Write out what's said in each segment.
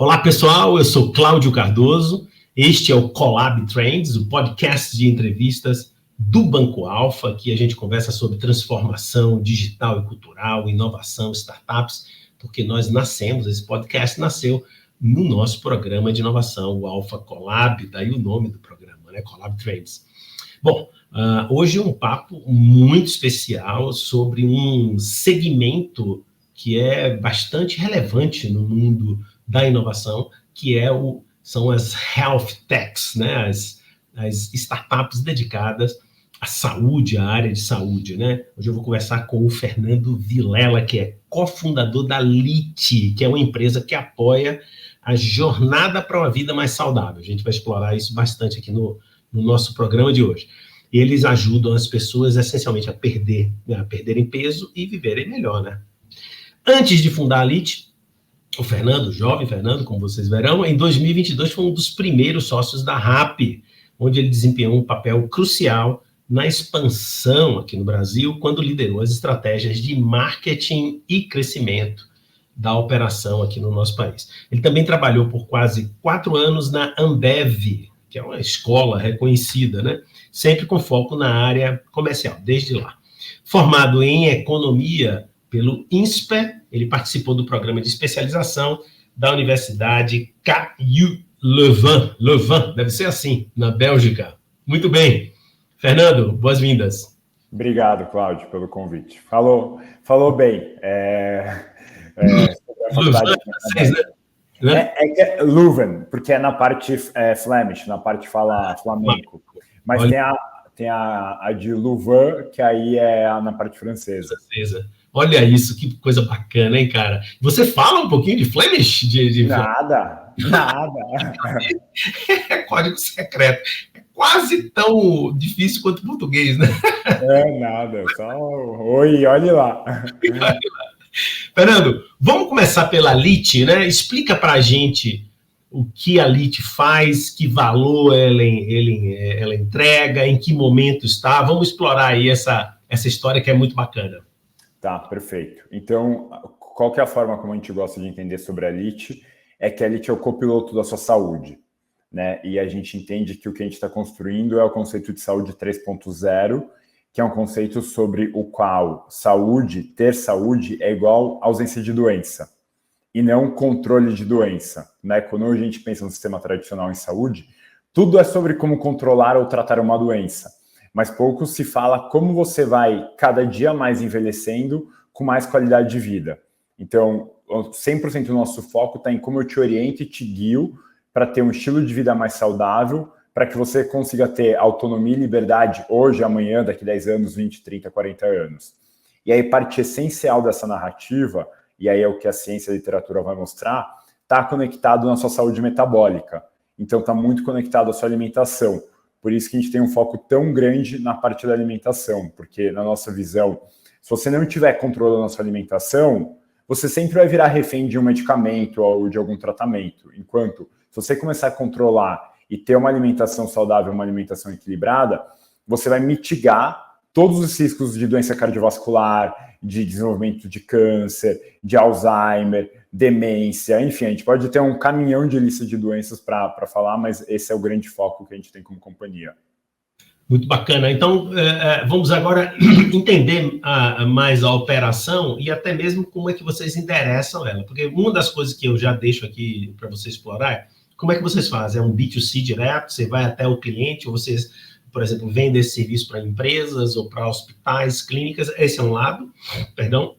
Olá, pessoal, eu sou Cláudio Cardoso, este é o Collab Trends, o podcast de entrevistas do Banco Alfa, que a gente conversa sobre transformação digital e cultural, inovação, startups, porque esse podcast nasceu no nosso programa de inovação, o Alfa Collab, daí o nome do programa, né? Collab Trends. Bom, hoje um papo muito especial sobre um segmento que é bastante relevante no mundo da inovação, que são as health techs, né? As startups dedicadas à saúde, à área de saúde, né? Hoje eu vou conversar com o Fernando Vilela, que é cofundador da Lite, que é uma empresa que apoia a jornada para uma vida mais saudável. A gente vai explorar isso bastante aqui no nosso programa de hoje. Eles ajudam as pessoas essencialmente a perderem peso e viverem melhor, né? Antes de fundar a Lite, o Fernando, o jovem Fernando, como vocês verão, em 2022 foi um dos primeiros sócios da RAP, onde ele desempenhou um papel crucial na expansão aqui no Brasil, quando liderou as estratégias de marketing e crescimento da operação aqui no nosso país. Ele também trabalhou por quase 4 anos na Ambev, que é uma escola reconhecida, né? Sempre com foco na área comercial, desde lá. Formado em economia pelo INSPER, ele participou do programa de especialização da Universidade KU Leuven, deve ser assim, na Bélgica. Muito bem. Fernando, boas-vindas. Obrigado, Cláudio, pelo convite. Falou bem. Leuven, francês, né? É Leuven, porque é na parte Flemish, na parte fala flamenco. Mas tem a de Louvain, que aí é na parte francesa. Olha isso, que coisa bacana, hein, cara? Você fala um pouquinho de Flemish? Nada. É código secreto. É quase tão difícil quanto português, né? Nada. Só oi, olhe lá. Fernando, vamos começar pela Lite, né? Explica pra gente o que a Lite faz, que valor ela entrega, em que momento está. Vamos explorar aí essa história que é muito bacana. Tá, perfeito. Então, qual que é a forma como a gente gosta de entender sobre a Lite? É que a Lite é o copiloto da sua saúde, né? E a gente entende que o que a gente está construindo é o conceito de saúde 3.0, que é um conceito sobre o qual ter saúde é igual ausência de doença, e não controle de doença, né? Quando a gente pensa no sistema tradicional em saúde, tudo é sobre como controlar ou tratar uma doença, mas pouco se fala como você vai cada dia mais envelhecendo com mais qualidade de vida. Então, 100% do nosso foco está em como eu te oriento e te guio para ter um estilo de vida mais saudável, para que você consiga ter autonomia e liberdade hoje, amanhã, daqui 10 anos, 20, 30, 40 anos. E aí, parte essencial dessa narrativa, e aí é o que a ciência e a literatura vai mostrar, está conectado na sua saúde metabólica. Então, está muito conectado à sua alimentação. Por isso que a gente tem um foco tão grande na parte da alimentação, porque na nossa visão, se você não tiver controle da sua alimentação, você sempre vai virar refém de um medicamento ou de algum tratamento. Enquanto, se você começar a controlar e ter uma alimentação saudável, uma alimentação equilibrada, você vai mitigar todos os riscos de doença cardiovascular, de desenvolvimento de câncer, de Alzheimer, demência, enfim, a gente pode ter um caminhão de lista de doenças para falar, mas esse é o grande foco que a gente tem como companhia. Muito bacana. Então, vamos agora entender mais a operação e até mesmo como é que vocês endereçam ela. Porque uma das coisas que eu já deixo aqui para você explorar é como é que vocês fazem? É um B2C direto? Você vai até o cliente? Ou vocês, por exemplo, vendem esse serviço para empresas ou para hospitais, clínicas? Esse é um lado, perdão.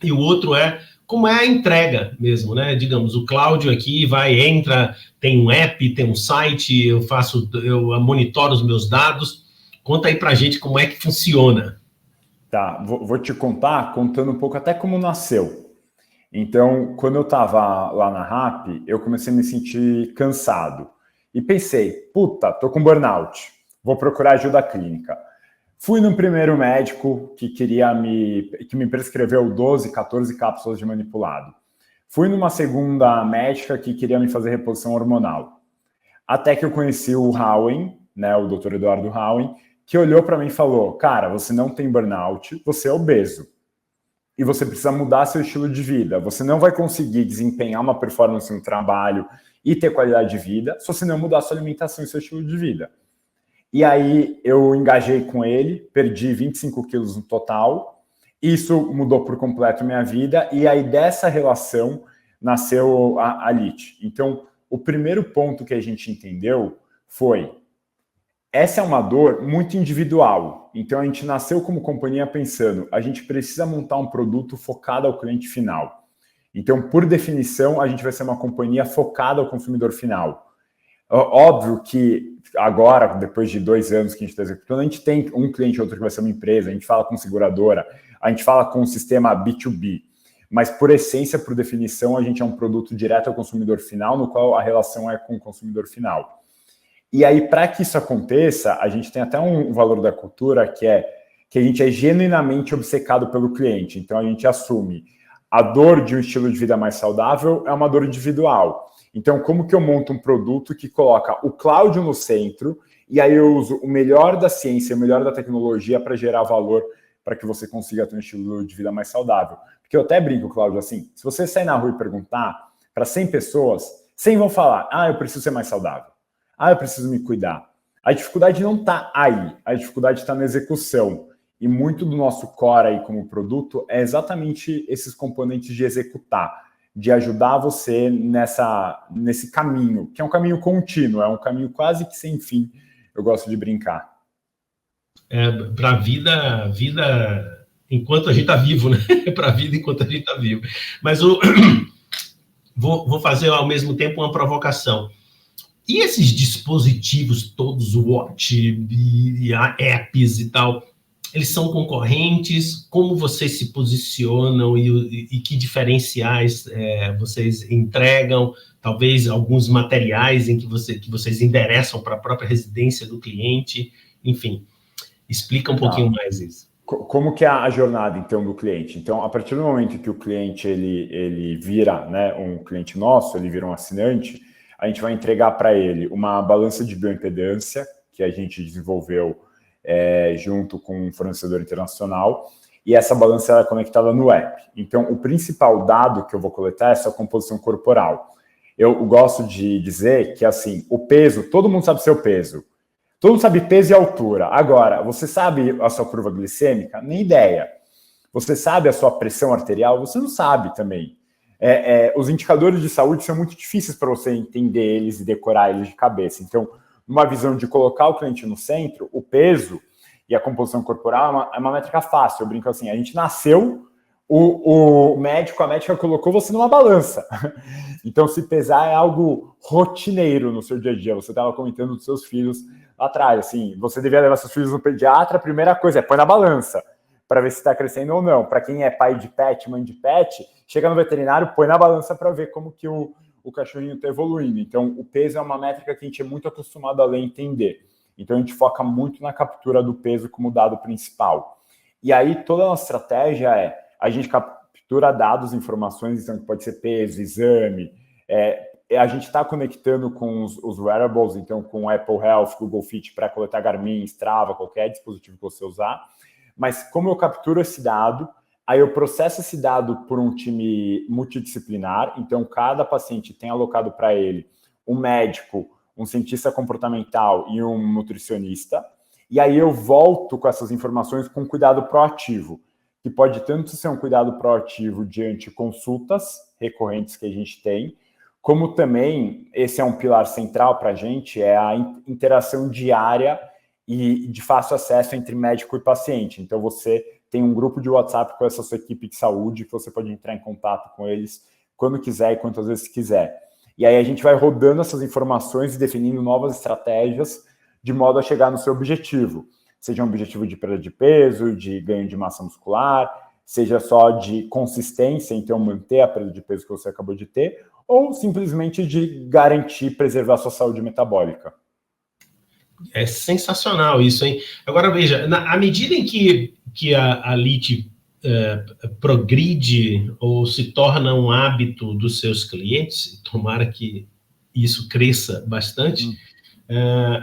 E o outro é como é a entrega mesmo, né? Digamos, o Cláudio aqui entra, tem um app, tem um site, eu monitoro os meus dados. Conta aí pra gente como é que funciona. Tá, vou te contar, contando um pouco até como nasceu. Então, quando eu estava lá na RAP, eu comecei a me sentir cansado. E pensei, tô com burnout, vou procurar ajuda clínica. Fui no primeiro médico que me prescreveu 12, 14 cápsulas de manipulado. Fui numa segunda médica que queria me fazer reposição hormonal. Até que eu conheci o Howen, né, o Dr. Eduardo Howen, que olhou para mim e falou, cara, você não tem burnout, você é obeso. e você precisa mudar seu estilo de vida. Você não vai conseguir desempenhar uma performance no trabalho e ter qualidade de vida se você não mudar sua alimentação e seu estilo de vida. E aí eu engajei com ele, perdi 25 quilos no total, isso mudou por completo minha vida, e aí dessa relação nasceu a LIT. Então, o primeiro ponto que a gente entendeu foi, essa é uma dor muito individual, então a gente nasceu como companhia pensando, a gente precisa montar um produto focado ao cliente final. Então, por definição, a gente vai ser uma companhia focada ao consumidor final. Óbvio que agora, depois de 2 anos que a gente está executando, a gente tem um cliente ou outro que vai ser uma empresa, a gente fala com seguradora, a gente fala com um sistema B2B, mas por essência, por definição, a gente é um produto direto ao consumidor final, no qual a relação é com o consumidor final. E aí, para que isso aconteça, a gente tem até um valor da cultura que é que a gente é genuinamente obcecado pelo cliente. Então, a gente assume a dor de um estilo de vida mais saudável é uma dor individual. Então, como que eu monto um produto que coloca o Cláudio no centro e aí eu uso o melhor da ciência, o melhor da tecnologia para gerar valor para que você consiga ter um estilo de vida mais saudável? Porque eu até brinco, Cláudio, assim, se você sair na rua e perguntar para 100 pessoas, 100 vão falar, eu preciso ser mais saudável. Eu preciso me cuidar. A dificuldade não está aí, a dificuldade está na execução. E muito do nosso core aí como produto é exatamente esses componentes de executar, de ajudar você nesse caminho, que é um caminho contínuo, é um caminho quase que sem fim, eu gosto de brincar. Para a vida enquanto a gente está vivo, né? Para a vida enquanto a gente está vivo. Mas vou fazer ao mesmo tempo uma provocação. E esses dispositivos todos, watch e apps e tal, eles são concorrentes? Como vocês se posicionam e que diferenciais vocês entregam? Talvez alguns materiais em que vocês endereçam para a própria residência do cliente? Enfim, explica um pouquinho mais isso. Como que é a jornada, então, do cliente? Então, a partir do momento que o cliente ele vira, né, um cliente nosso, ele vira um assinante, a gente vai entregar para ele uma balança de bioimpedância que a gente desenvolveu junto com um fornecedor internacional, e essa balança é conectada no app. Então, o principal dado que eu vou coletar é essa composição corporal. Eu gosto de dizer que, assim, o peso, todo mundo sabe seu peso. Todo mundo sabe peso e altura. Agora, você sabe a sua curva glicêmica? Nem ideia. Você sabe a sua pressão arterial? Você não sabe também. Os indicadores de saúde são muito difíceis para você entender eles e decorar eles de cabeça. Então, numa visão de colocar o cliente no centro, o peso e a composição corporal é uma métrica fácil. Eu brinco assim, a gente nasceu, o médico, a médica colocou você numa balança. Então, se pesar é algo rotineiro no seu dia a dia. Você estava comentando dos seus filhos lá atrás, assim, você devia levar seus filhos no pediatra, a primeira coisa é põe na balança, para ver se está crescendo ou não. Para quem é pai de pet, mãe de pet, chega no veterinário, põe na balança para ver como que o cachorrinho está evoluindo. Então, o peso é uma métrica que a gente é muito acostumado a ler e entender. Então, a gente foca muito na captura do peso como dado principal. E aí, toda a nossa estratégia a gente captura dados, informações, então pode ser peso, exame. A gente está conectando com os wearables, então com Apple Health, Google Fit, para coletar Garmin, Strava, qualquer dispositivo que você usar. Mas como eu capturo esse dado, aí eu processo esse dado por um time multidisciplinar, então cada paciente tem alocado para ele um médico, um cientista comportamental e um nutricionista, e aí eu volto com essas informações com cuidado proativo, que pode tanto ser um cuidado proativo diante consultas recorrentes que a gente tem, como também, esse é um pilar central para a gente, é a interação diária e de fácil acesso entre médico e paciente. Então, você tem um grupo de WhatsApp com essa sua equipe de saúde, que você pode entrar em contato com eles quando quiser e quantas vezes quiser. E aí a gente vai rodando essas informações e definindo novas estratégias de modo a chegar no seu objetivo. Seja um objetivo de perda de peso, de ganho de massa muscular, seja só de consistência, então manter a perda de peso que você acabou de ter, ou simplesmente de garantir preservar a sua saúde metabólica. É sensacional isso, hein? Agora, veja, à medida em que a LIT progride ou se torna um hábito dos seus clientes, tomara que isso cresça bastante,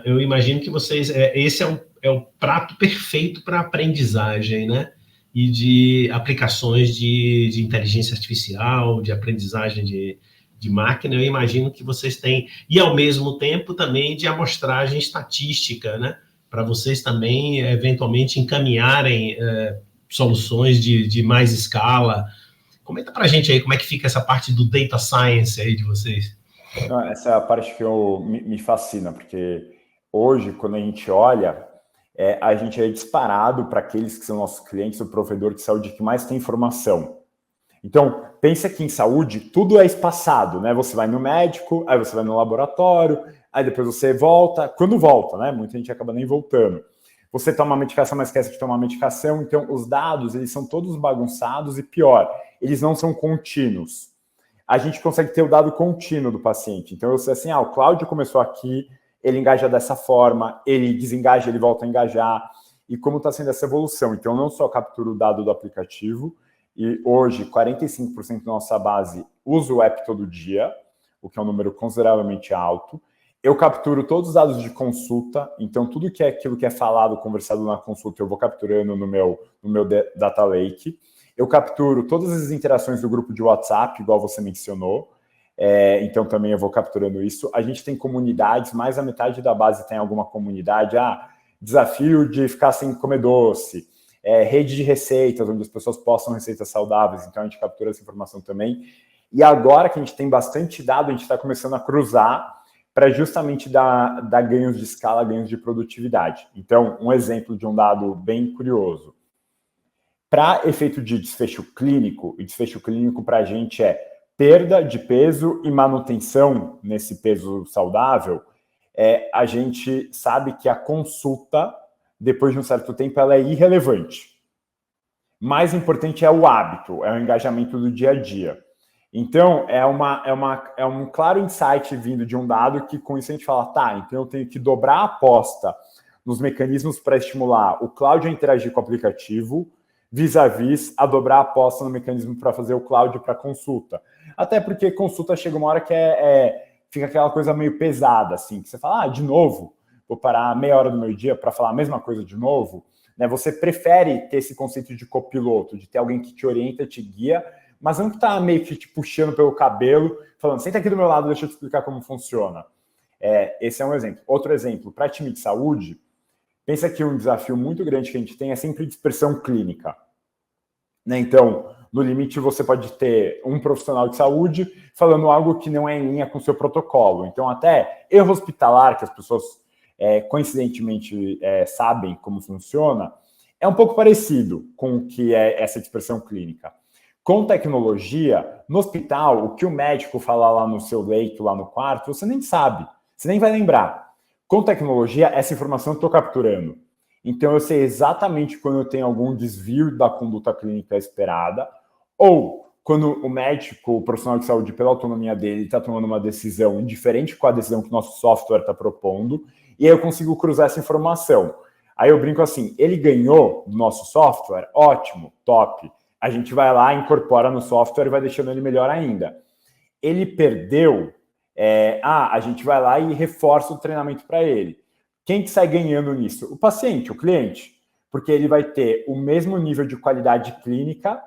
eu imagino que vocês... esse é o prato perfeito para aprendizagem, né? e de aplicações de inteligência artificial, de aprendizagem de máquina. Eu imagino que vocês têm, e ao mesmo tempo também de amostragem estatística, né? Para vocês também, eventualmente, encaminharem soluções de mais escala. Comenta para a gente aí como é que fica essa parte do data science aí de vocês. Essa é a parte que me fascina, porque hoje, quando a gente olha, a gente é disparado para aqueles que são nossos clientes, o provedor de saúde que mais tem informação. Então, pensa que em saúde tudo é espaçado, né? Você vai no médico, aí você vai no laboratório, aí depois você volta. Quando volta, né? Muita gente acaba nem voltando. Você toma uma medicação, mas esquece de tomar uma medicação. Então, os dados, eles são todos bagunçados e pior, eles não são contínuos. A gente consegue ter o dado contínuo do paciente. Então, eu sei assim, o Cláudio começou aqui, ele engaja dessa forma, ele desengaja, ele volta a engajar. E como está sendo essa evolução? Então, eu não só capturo o dado do aplicativo, e hoje 45% da nossa base usa o app todo dia, o que é um número consideravelmente alto. Eu capturo todos os dados de consulta, então tudo que é aquilo que é falado, conversado na consulta, eu vou capturando no meu data lake. Eu capturo todas as interações do grupo de WhatsApp, igual você mencionou, então também eu vou capturando isso. A gente tem comunidades, mais da metade da base tem alguma comunidade, desafio de ficar sem comer doce, rede de receitas, onde as pessoas postam receitas saudáveis, então a gente captura essa informação também. E agora que a gente tem bastante dado, a gente está começando a cruzar para justamente dar ganhos de escala, ganhos de produtividade. Então, um exemplo de um dado bem curioso. Para efeito de desfecho clínico, e desfecho clínico para a gente é perda de peso e manutenção nesse peso saudável, a gente sabe que a consulta, depois de um certo tempo, ela é irrelevante. Mais importante é o hábito, é o engajamento do dia a dia. Então, é um claro insight vindo de um dado que, com isso, a gente fala, então eu tenho que dobrar a aposta nos mecanismos para estimular o Cláudio a interagir com o aplicativo, vis-a-vis a dobrar a aposta no mecanismo para fazer o Cláudio para consulta. Até porque consulta chega uma hora que fica aquela coisa meio pesada, assim, que você fala, de novo, vou parar meia hora do meu dia para falar a mesma coisa de novo, né? Você prefere ter esse conceito de copiloto, de ter alguém que te orienta, te guia, mas não que está meio que te puxando pelo cabelo, falando, senta aqui do meu lado, deixa eu te explicar como funciona. Esse é um exemplo. Outro exemplo, para time de saúde, pensa que um desafio muito grande que a gente tem é sempre dispersão clínica. Né? Então, no limite, você pode ter um profissional de saúde falando algo que não é em linha com o seu protocolo. Então, até erro hospitalar, que as pessoas coincidentemente sabem como funciona, é um pouco parecido com o que é essa dispersão clínica. Com tecnologia, no hospital, o que o médico fala lá no seu leito, lá no quarto, você nem sabe, você nem vai lembrar. Com tecnologia, essa informação eu estou capturando. Então, eu sei exatamente quando eu tenho algum desvio da conduta clínica esperada, ou quando o médico, o profissional de saúde, pela autonomia dele, está tomando uma decisão diferente com a decisão que o nosso software está propondo, e aí eu consigo cruzar essa informação. Aí eu brinco assim, ele ganhou do nosso software? Ótimo, top. A gente vai lá, incorpora no software e vai deixando ele melhor ainda. Ele perdeu, a gente vai lá e reforça o treinamento para ele. Quem que sai ganhando nisso? O paciente, o cliente. Porque ele vai ter o mesmo nível de qualidade clínica,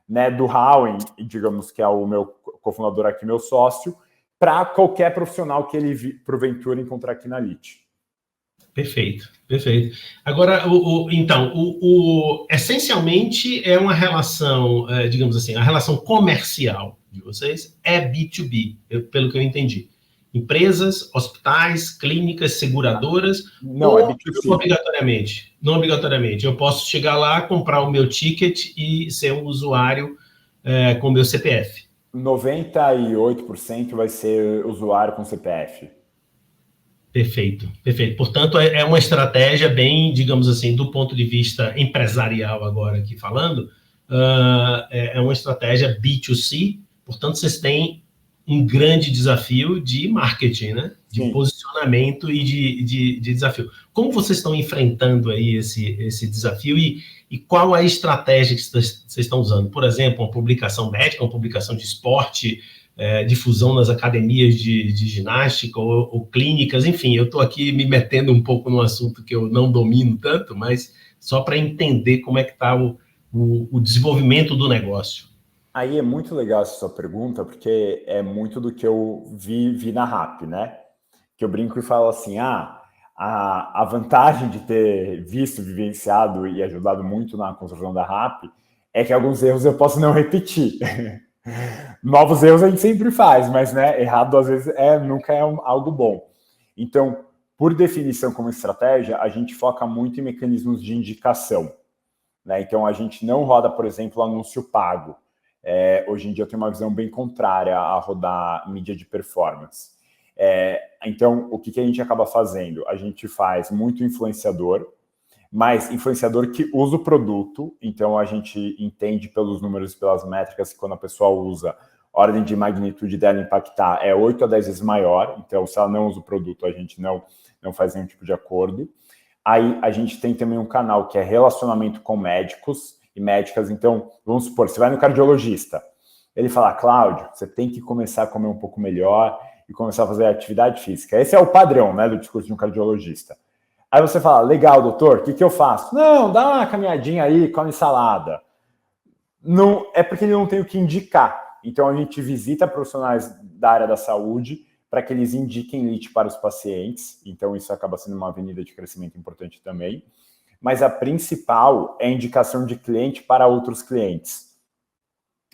né, do Howen, digamos que é o meu cofundador aqui, meu sócio, para qualquer profissional que ele, porventura, encontrar aqui na Lite. Perfeito, perfeito. Agora, então, essencialmente é uma relação, digamos assim, a relação comercial de vocês é B2B, pelo que eu entendi. Empresas, hospitais, clínicas, seguradoras, não é B2C. Obrigatoriamente. Não obrigatoriamente. Eu posso chegar lá, comprar o meu ticket e ser um usuário com o meu CPF. 98% vai ser usuário com CPF. Perfeito, perfeito. Portanto, é uma estratégia bem, digamos assim, do ponto de vista empresarial agora aqui falando, é uma estratégia B2C, portanto, vocês têm um grande desafio de marketing, né? De Sim. Posicionamento e de desafio. Como vocês estão enfrentando aí esse desafio e qual a estratégia que vocês estão usando? Por exemplo, uma publicação médica, uma publicação de esporte, difusão nas academias de ginástica ou clínicas, enfim, eu estou aqui me metendo um pouco num assunto que eu não domino tanto, mas só para entender como é que está o desenvolvimento do negócio? Aí é muito legal essa sua pergunta, porque é muito do que eu vi na RAP, né? Que eu brinco e falo assim, a vantagem de ter visto, vivenciado e ajudado muito na construção da RAP é que alguns erros eu posso não repetir. Novos erros a gente sempre faz, mas né, errado às vezes nunca é algo bom. Então, por definição como estratégia, a gente foca muito em mecanismos de indicação. Né? Então, a gente não roda, por exemplo, anúncio pago. Hoje em dia eu tenho uma visão bem contrária a rodar mídia de performance. Então, o que a gente acaba fazendo? A gente faz muito influenciador, mas influenciador que usa o produto, então a gente entende pelos números e pelas métricas que quando a pessoa usa, a ordem de magnitude dela impactar é 8 a 10 vezes maior, então se ela não usa o produto, a gente não faz nenhum tipo de acordo. Aí a gente tem também um canal que é relacionamento com médicos e médicas, então vamos supor, você vai no cardiologista, ele fala, Cláudio, você tem que começar a comer um pouco melhor e começar a fazer atividade física. Esse é o padrão, né, do discurso de um cardiologista. Aí você fala, legal, doutor, o que eu faço? Não, dá uma caminhadinha aí, come salada. Não, é porque ele não tem o que indicar. Então a gente visita profissionais da área da saúde para que eles indiquem LEAD para os pacientes. Então isso acaba sendo uma avenida de crescimento importante também. Mas a principal é a indicação de cliente para outros clientes.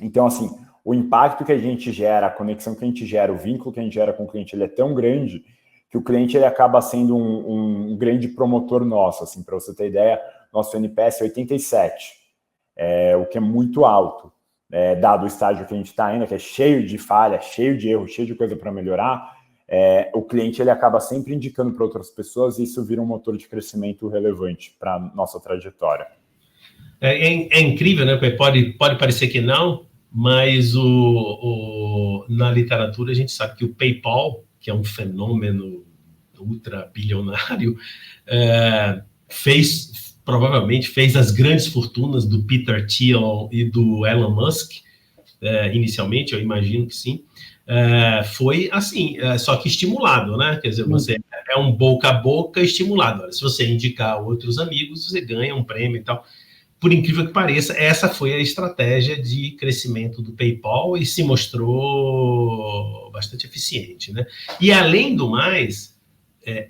Então, assim, o impacto que a gente gera, a conexão que a gente gera, o vínculo que a gente gera com o cliente, ele é tão grande que o cliente ele acaba sendo um grande promotor nosso. Assim, para você ter ideia, nosso NPS é 87, o que é muito alto, dado o estágio que a gente está ainda, que é cheio de falha, cheio de erro, cheio de coisa para melhorar. O cliente ele acaba sempre indicando para outras pessoas e isso vira um motor de crescimento relevante para a nossa trajetória. É incrível, né? Pode parecer que não, mas na literatura a gente sabe que o PayPal, que é um fenômeno ultra bilionário, provavelmente fez as grandes fortunas do Peter Thiel e do Elon Musk, inicialmente, eu imagino que sim. Foi assim, só que estimulado, né? Quer dizer, você é um boca a boca estimulado. Olha, se você indicar outros amigos, você ganha um prêmio e tal. Por incrível que pareça, essa foi a estratégia de crescimento do PayPal e se mostrou bastante eficiente, né? E além do mais,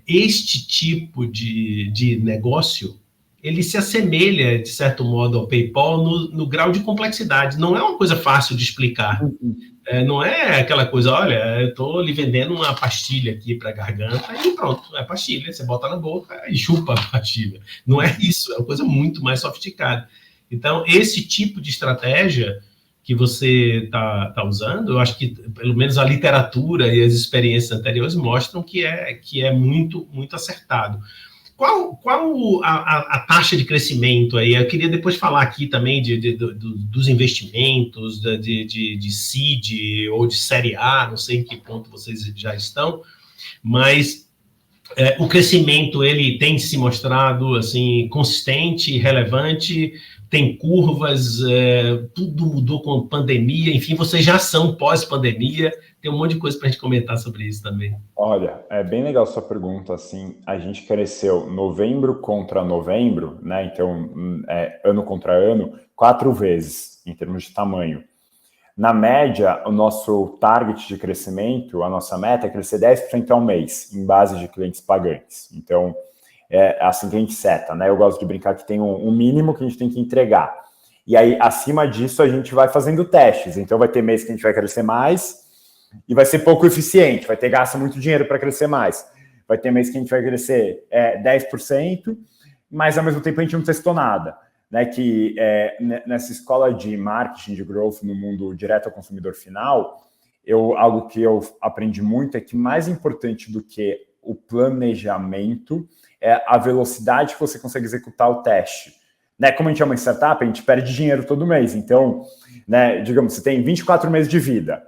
este tipo de negócio, ele se assemelha, de certo modo, ao PayPal no grau de complexidade. Não é uma coisa fácil de explicar. Não é aquela coisa, olha, eu estou lhe vendendo uma pastilha aqui para a garganta e pronto, é pastilha, você bota na boca e chupa a pastilha. Não é isso, é uma coisa muito mais sofisticada. Então, esse tipo de estratégia que você está usando, eu acho que, pelo menos, a literatura e as experiências anteriores mostram que é muito, muito acertado. Qual a taxa de crescimento aí? Eu queria depois falar aqui também dos investimentos, de seed ou de série A, não sei em que ponto vocês já estão, mas o crescimento ele tem se mostrado assim consistente, relevante, tem curvas, tudo mudou com a pandemia, enfim, vocês já são pós-pandemia, tem um monte de coisa para a gente comentar sobre isso também. Olha, é bem legal sua pergunta, assim, a gente cresceu novembro contra novembro, né, então, ano contra ano, 4 vezes, em termos de tamanho. Na média, o nosso target de crescimento, a nossa meta é crescer 10% ao mês, em base de clientes pagantes. Então, é assim que a gente seta, né? Eu gosto de brincar que tem um mínimo que a gente tem que entregar. E aí, acima disso, a gente vai fazendo testes. Então, vai ter mês que a gente vai crescer mais e vai ser pouco eficiente, vai ter gasto muito dinheiro para crescer mais. Vai ter mês que a gente vai crescer 10%, mas ao mesmo tempo a gente não testou nada. Né, que nessa escola de marketing de growth no mundo direto ao consumidor final, algo que eu aprendi muito é que mais importante do que o planejamento é a velocidade que você consegue executar o teste. Né, como a gente é uma startup, a gente perde dinheiro todo mês. Então, né, digamos, você tem 24 meses de vida.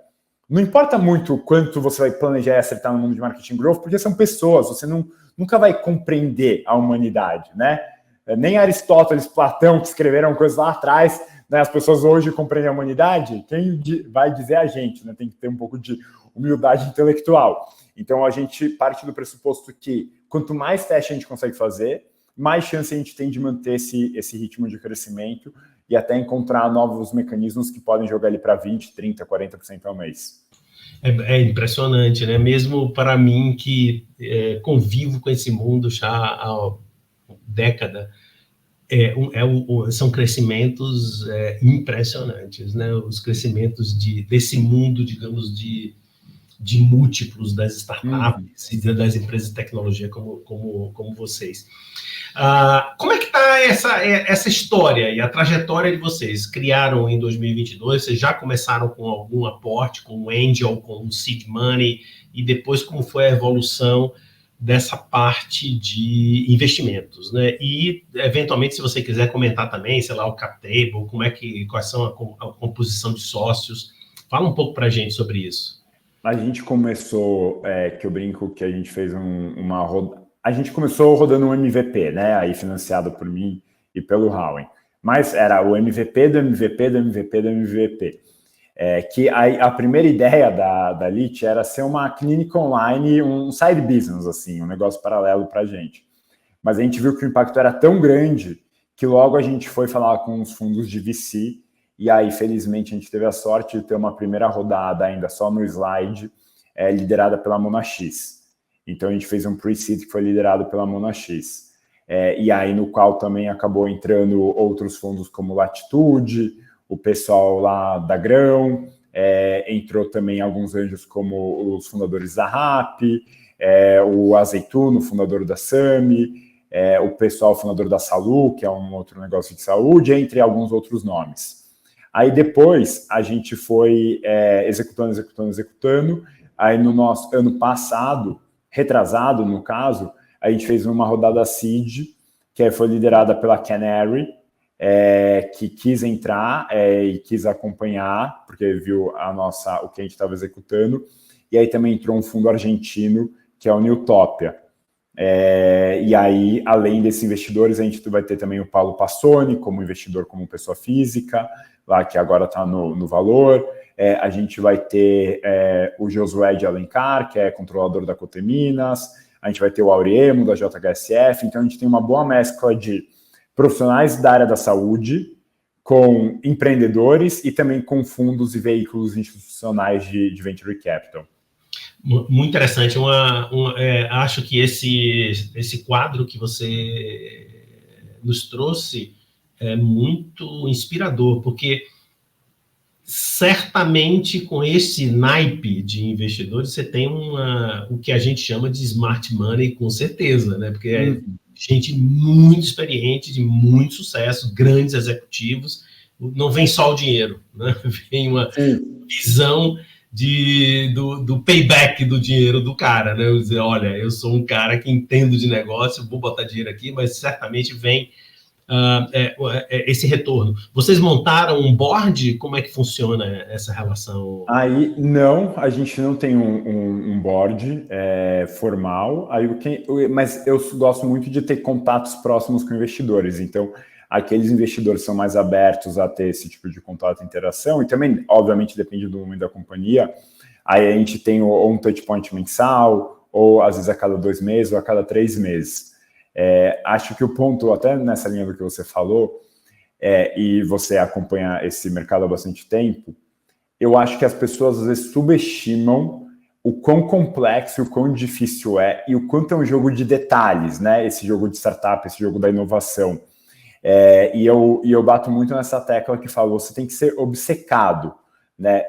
Não importa muito quanto você vai planejar e acertar no mundo de marketing growth, porque são pessoas, você nunca vai compreender a humanidade, né? Nem Aristóteles, Platão, que escreveram coisas lá atrás, né, as pessoas hoje compreendem a humanidade, quem vai dizer a gente, né, tem que ter um pouco de humildade intelectual. Então, a gente parte do pressuposto que quanto mais teste a gente consegue fazer, mais chance a gente tem de manter esse ritmo de crescimento e até encontrar novos mecanismos que podem jogar ali para 20%, 30%, 40% ao mês. É impressionante, né? Mesmo para mim que convivo com esse mundo já há década, são crescimentos impressionantes, né? Os crescimentos desse mundo, digamos, de múltiplos das startups e das empresas de tecnologia como vocês. Como é que está essa história e a trajetória de vocês? Criaram em 2022, vocês já começaram com algum aporte, com angel, com seed money, e depois como foi a evolução dessa parte de investimentos, né? E, eventualmente, se você quiser comentar também, sei lá, o cap table, quais são a composição de sócios, fala um pouco para a gente sobre isso. A gente começou, que eu brinco que a gente fez uma roda. A gente começou rodando um MVP, né? Aí financiado por mim e pelo Howen. Mas era o MVP do MVP do MVP do MVP. Que a primeira ideia da Lit era ser uma clínica online, um side business, assim, um negócio paralelo para a gente. Mas a gente viu que o impacto era tão grande que logo a gente foi falar com os fundos de VC. E aí, felizmente, a gente teve a sorte de ter uma primeira rodada ainda só no slide, liderada pela Monax. Então, a gente fez um pre-seed que foi liderado pela Monax. E aí, no qual também acabou entrando outros fundos como Latitude, o pessoal lá da Grão, entrou também alguns anjos como os fundadores da RAP, o Azeituno, fundador da Sami, o pessoal fundador da Salu, que é um outro negócio de saúde, entre alguns outros nomes. Aí depois a gente foi executando. Aí no nosso ano passado, retrasado no caso, a gente fez uma rodada seed, que foi liderada pela Canary, que quis entrar e quis acompanhar, porque viu o que a gente estava executando. E aí também entrou um fundo argentino, que é o Newtopia. E aí, além desses investidores, a gente vai ter também o Paulo Passoni como investidor, como pessoa física, lá que agora está no Valor. A gente vai ter o Josué de Alencar, que é controlador da Coteminas. A gente vai ter o Auriemo, da JHSF. Então, a gente tem uma boa mescla de profissionais da área da saúde, com empreendedores e também com fundos e veículos institucionais de Venture Capital. Muito interessante. Acho que esse quadro que você nos trouxe é muito inspirador, porque certamente com esse naipe de investidores você tem o que a gente chama de smart money, com certeza, né? Porque é gente muito experiente, de muito sucesso, grandes executivos. Não vem só o dinheiro, né? Vem uma visão do payback do dinheiro do cara, né? Eu dizer, olha, eu sou um cara que entendo de negócio, vou botar dinheiro aqui, mas certamente vem esse retorno. Vocês montaram um board? Como é que funciona essa relação? Aí, não, a gente não tem um board formal, mas eu gosto muito de ter contatos próximos com investidores, então aqueles investidores são mais abertos a ter esse tipo de contato e interação, e também, obviamente, depende do nome da companhia. Aí a gente tem um touch point mensal, ou às vezes a cada 2 meses, ou a cada 3 meses. Acho que o ponto, até nessa linha do que você falou, e você acompanha esse mercado há bastante tempo, eu acho que as pessoas às vezes subestimam o quão complexo, o quão difícil e o quanto é um jogo de detalhes, né? Esse jogo de startup, esse jogo da inovação. E eu bato muito nessa tecla que fala, você tem que ser obcecado, né?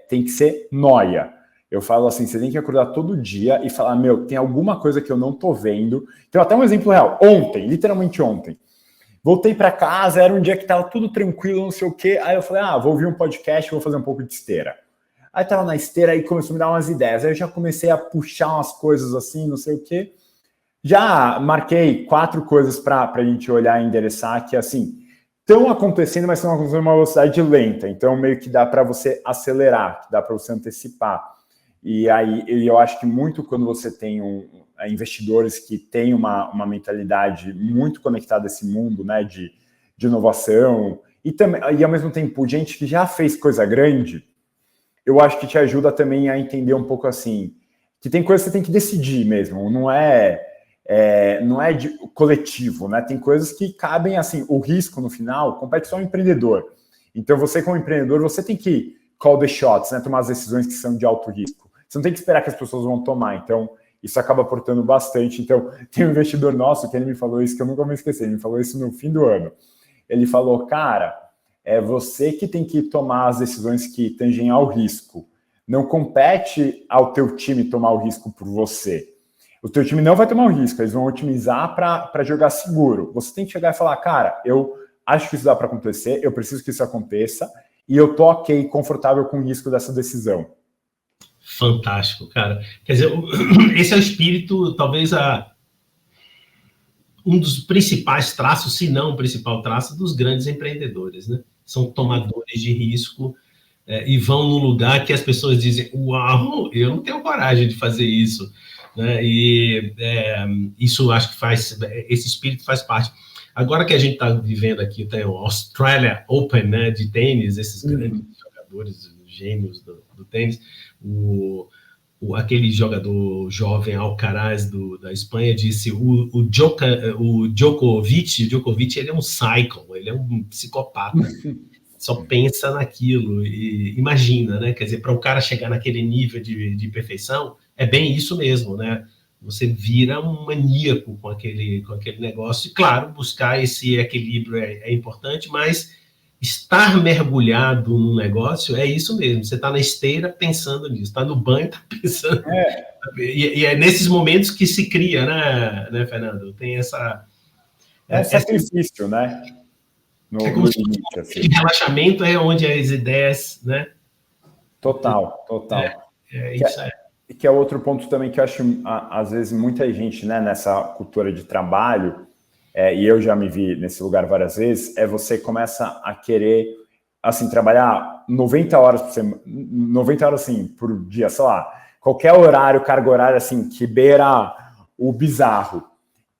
Tem que ser nóia. Eu falo assim, você tem que acordar todo dia e falar, tem alguma coisa que eu não tô vendo. Então, até um exemplo real. Ontem, literalmente ontem, voltei para casa, era um dia que tava tudo tranquilo, não sei o quê. Aí eu falei, vou ouvir um podcast, vou fazer um pouco de esteira. Aí tava na esteira, aí começou a me dar umas ideias. Aí eu já comecei a puxar umas coisas assim, não sei o quê. Já marquei 4 coisas para a gente olhar e endereçar que, assim, estão acontecendo, mas estão acontecendo uma velocidade lenta. Então, meio que dá para você acelerar, que dá para você antecipar. E aí, eu acho que muito quando você tem investidores que têm uma mentalidade muito conectada a esse mundo, né, de inovação, e ao mesmo tempo, gente que já fez coisa grande, eu acho que te ajuda também a entender um pouco assim, que tem coisa que você tem que decidir mesmo, não é não é de coletivo, né? Tem coisas que cabem, assim, o risco no final compete só ao empreendedor. Então, você como empreendedor, você tem que call the shots, né? Tomar as decisões que são de alto risco. Você não tem que esperar que as pessoas vão tomar. Então, isso acaba aportando bastante. Então, tem um investidor nosso que ele me falou isso, que eu nunca vou esquecer. Ele me falou isso no fim do ano. Ele falou, cara, é você que tem que tomar as decisões que tangem ao risco. Não compete ao teu time tomar o risco por você. O teu time não vai tomar o risco, eles vão otimizar para jogar seguro. Você tem que chegar e falar, cara, eu acho que isso dá para acontecer, eu preciso que isso aconteça, e eu tô ok, confortável com o risco dessa decisão. Fantástico, cara. Quer dizer, esse é o espírito, talvez um dos principais traços, se não o principal traço, dos grandes empreendedores, né? São tomadores de risco e vão num lugar que as pessoas dizem, uau, eu não tenho coragem de fazer isso. Né? E isso acho que esse espírito faz parte. Agora que a gente está vivendo aqui, tem o Australia Open, né, de tênis, esses grandes jogadores, gênios do tênis, aquele jogador jovem Alcaraz da Espanha disse, o Djokovic, ele é um psycho, ele é um psicopata, só pensa naquilo e imagina, né? Quer dizer, para o cara chegar naquele nível de perfeição, é bem isso mesmo, né? Você vira um maníaco com aquele negócio. E, claro, buscar esse equilíbrio é importante, mas estar mergulhado num negócio é isso mesmo. Você está na esteira pensando nisso, está no banho, está pensando. E é nesses momentos que se cria, né Fernando? Tem essa... É sacrifício, né? No limite, assim. De relaxamento é onde as ideias, né? Total. Isso é. Que é outro ponto também que eu acho, às vezes, muita gente, né, nessa cultura de trabalho, e eu já me vi nesse lugar várias vezes, você começa a querer, assim, trabalhar 90 horas por semana, 90 horas, assim, por dia, sei lá, qualquer horário, carga horária, assim, que beira o bizarro.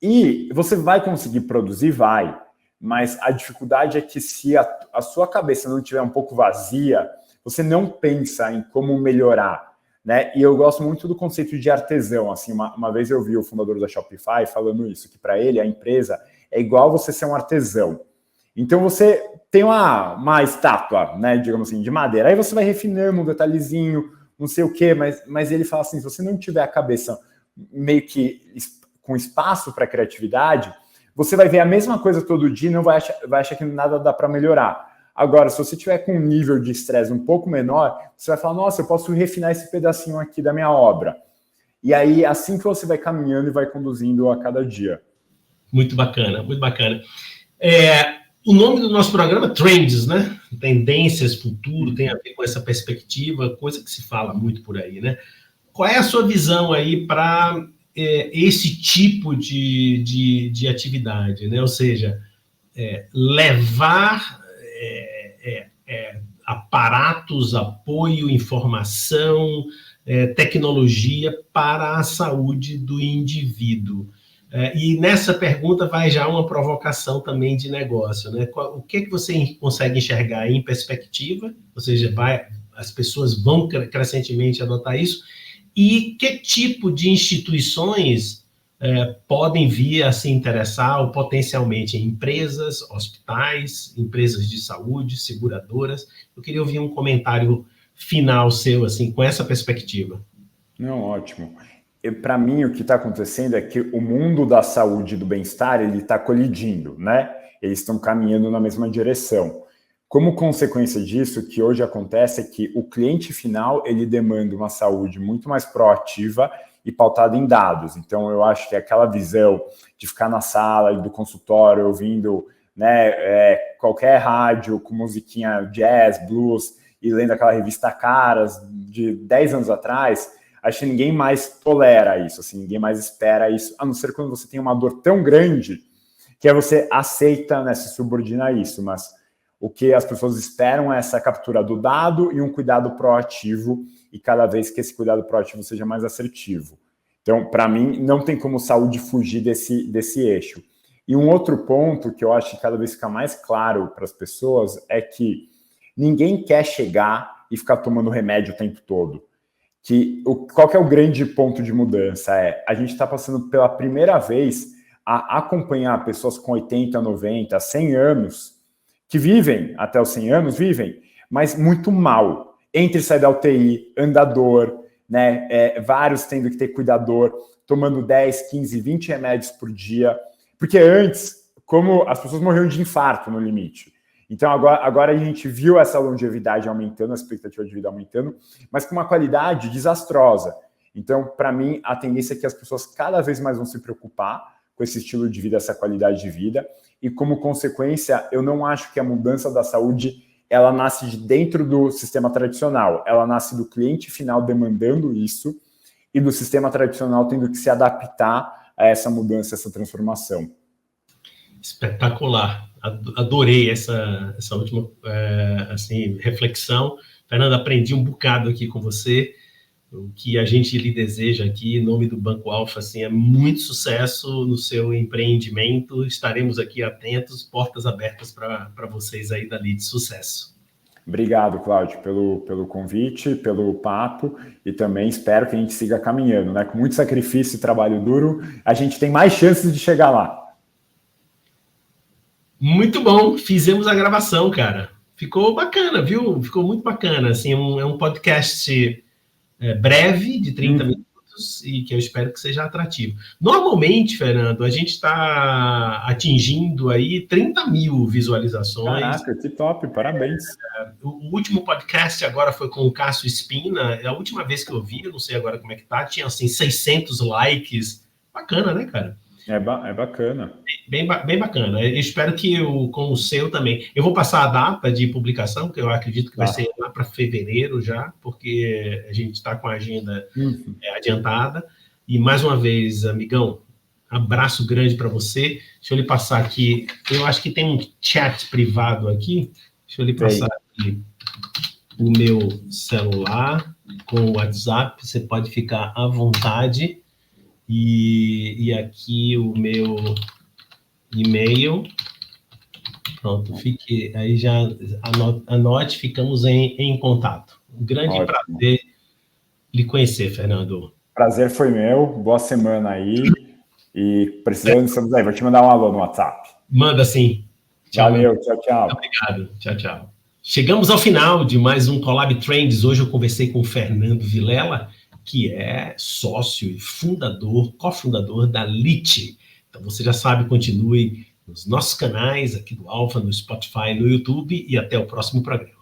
E você vai conseguir produzir? Vai. Mas a dificuldade é que se a sua cabeça não estiver um pouco vazia, você não pensa em como melhorar. Né? E eu gosto muito do conceito de artesão. Assim, uma vez eu vi o fundador da Shopify falando isso, que para ele a empresa é igual você ser um artesão. Então você tem uma estátua, né, digamos assim, de madeira, aí você vai refinando um detalhezinho, não sei o quê, mas ele fala assim, se você não tiver a cabeça meio que com espaço para criatividade, você vai ver a mesma coisa todo dia e não vai achar que nada dá para melhorar. Agora, se você tiver com um nível de estresse um pouco menor, você vai falar, nossa, eu posso refinar esse pedacinho aqui da minha obra. E aí, assim que você vai caminhando e vai conduzindo a cada dia. Muito bacana, muito bacana. O nome do nosso programa, Trends, né? Tendências, futuro, tem a ver com essa perspectiva, coisa que se fala muito por aí, né? Qual é a sua visão aí para esse tipo de atividade, né? Ou seja, levar aparatos, apoio, informação, tecnologia para a saúde do indivíduo. E nessa pergunta vai já uma provocação também de negócio, né? O que você consegue enxergar em perspectiva, ou seja, as pessoas vão crescentemente adotar isso, e que tipo de instituições podem vir a se interessar, ou potencialmente empresas, hospitais, empresas de saúde, seguradoras. Eu queria ouvir um comentário final seu, assim, com essa perspectiva. Não, ótimo. Para mim, o que está acontecendo é que o mundo da saúde e do bem-estar, ele está colidindo, né? Eles estão caminhando na mesma direção. Como consequência disso, o que hoje acontece é que o cliente final, ele demanda uma saúde muito mais proativa e pautada em dados. Então, eu acho que aquela visão de ficar na sala do consultório ouvindo, né, qualquer rádio com musiquinha jazz, blues e lendo aquela revista Caras de 10 anos atrás, acho que ninguém mais tolera isso, assim, ninguém mais espera isso, a não ser quando você tem uma dor tão grande que você aceita, né, se subordina a isso, mas o que as pessoas esperam é essa captura do dado e um cuidado proativo, e cada vez que esse cuidado proativo seja mais assertivo. Então, para mim, não tem como saúde fugir desse eixo. E um outro ponto que eu acho que cada vez fica mais claro para as pessoas é que ninguém quer chegar e ficar tomando remédio o tempo todo. qual que é o grande ponto de mudança? A gente está passando pela primeira vez a acompanhar pessoas com 80, 90, 100 anos, que vivem até os 100 anos, mas muito mal. Entre sair da UTI, andador, né, vários tendo que ter cuidador, tomando 10, 15, 20 remédios por dia. Porque antes, como as pessoas morriam de infarto no limite. Então, agora a gente viu essa longevidade aumentando, a expectativa de vida aumentando, mas com uma qualidade desastrosa. Então, para mim, a tendência é que as pessoas cada vez mais vão se preocupar com esse estilo de vida, essa qualidade de vida, e como consequência, eu não acho que a mudança da saúde, ela nasce de dentro do sistema tradicional, ela nasce do cliente final demandando isso, e do sistema tradicional tendo que se adaptar a essa mudança, essa transformação. Espetacular. Adorei essa última reflexão. Fernando, aprendi um bocado aqui com você. O que a gente lhe deseja aqui, em nome do Banco Alfa, assim, é muito sucesso no seu empreendimento. Estaremos aqui atentos, portas abertas para vocês aí dali de sucesso. Obrigado, Cláudio, pelo convite, pelo papo, e também espero que a gente siga caminhando, né? Com muito sacrifício e trabalho duro, a gente tem mais chances de chegar lá. Muito bom, fizemos a gravação, cara. Ficou bacana, viu? Ficou muito bacana. Assim, é um podcast breve, de 30 minutos, e que eu espero que seja atrativo. Normalmente, Fernando, a gente está atingindo aí 30 mil visualizações. Caraca, que top, parabéns. O último podcast agora foi com o Cássio Espina. A última vez que eu vi, eu não sei agora como é que tá, tinha assim 600 likes. Bacana, né, cara? É bacana. Bem bacana. Eu espero que com o seu também. Eu vou passar a data de publicação, que eu acredito que vai ser lá para fevereiro já, porque a gente está com a agenda adiantada. E, mais uma vez, amigão, abraço grande para você. Deixa eu lhe passar aqui. Eu acho que tem um chat privado aqui. Deixa eu lhe passar aqui o meu celular com o WhatsApp. Você pode ficar à vontade. E aqui o meu e-mail. Pronto, fique aí, já anote, ficamos em contato. Um grande prazer lhe conhecer, Fernando. Prazer foi meu, boa semana aí. E precisando, estamos aí, vou te mandar um alô no WhatsApp. Manda sim. Tchau. Valeu, tchau. Obrigado, tchau. Chegamos ao final de mais um Collab Trends. Hoje eu conversei com o Fernando Vilela, que é sócio e cofundador da Lite. Então você já sabe, continue nos nossos canais aqui do Alfa, no Spotify, no YouTube, e até o próximo programa.